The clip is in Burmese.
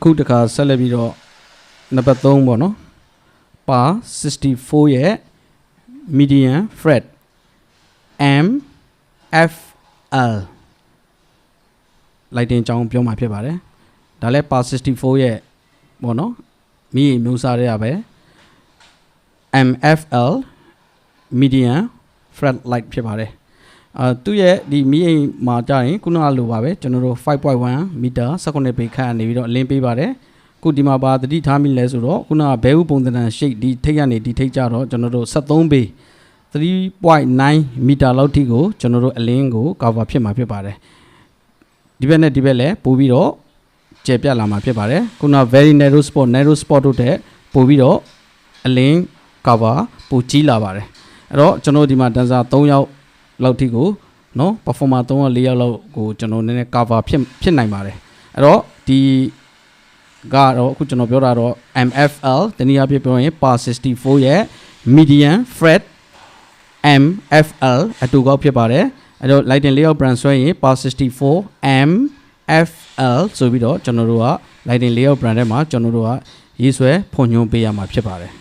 အခုတခါဆက်လက်ပြီးတော့နံပါတ်3ပေါ့နော်ပါ64ရဲ့ median fret MFL လိုက်တင်ကြောင်းပြောမှာဖြစ်ပါတယ်ဒါလည်းပါ64ရဲ့ပေါ့နော်မိမျိုးစားရပဲ MFL median fret light ဖြစ်ပါတယ်သူရဲ့ဒီမိအိမ်မှာကြာရင်ခုနကလိုပါပဲကျွန်တော်တို့ 5.1 meter 19ပေခန့်နေပြီးတော့အလင်းပေးပါတယ်ခုဒီမှာပါတတိထားမိလဲဆိုတော့ခုနကဘဲဥပုံသဏ္ဍာန်ရှိတ်ဒီထိတ်ကနေဒီထိတ်ကြတော့ကျွန်တော်တို့73ပေ 3.9 meter လောက်ထိကိုကျွန်တော်တို့အလင်းကို cover ဖြစ်မှာဖြစ်ပါတယ်ဒီဘက်နဲ့ဒီဘက်လည်းပို့ပြီးတော့ကျယ်ပြတ်လာမှာဖြစ်ပါတယ်ခုနက very narrow spot တို့တဲ့ပို့ပြီးတော့အလင်း cover ပိုကြီးလာပါတယ်အဲ့တော့ကျွန်တော်ဒီမှာ dancer 3ယောက်လောက်ထိကိုနော် performer 3ယောက်4ယောက်လောက်ကိုကျွန်တော်နည်းနည်း cover ဖြစ်နိုင်ပါတယ်အဲ့တော့ဒီကတော့အခုကျွန်တော်ပြောတာတော့ MFL တနည်းအားဖြင့်ပြောရင် par 64ရဲ့ median fret MFL အတူကောက်ဖြစ်ပါတယ်အဲ့တော့ lighting layout brand ဆွဲရင် par 64 MFL ဆိုပြီးတော့ကျွန်တော်တို့က lighting layout brand ထဲမှာကျွန်တော်တို့ကရေးဆွဲဖွင့်ညွှန်းပေးရမှာဖြစ်ပါတယ်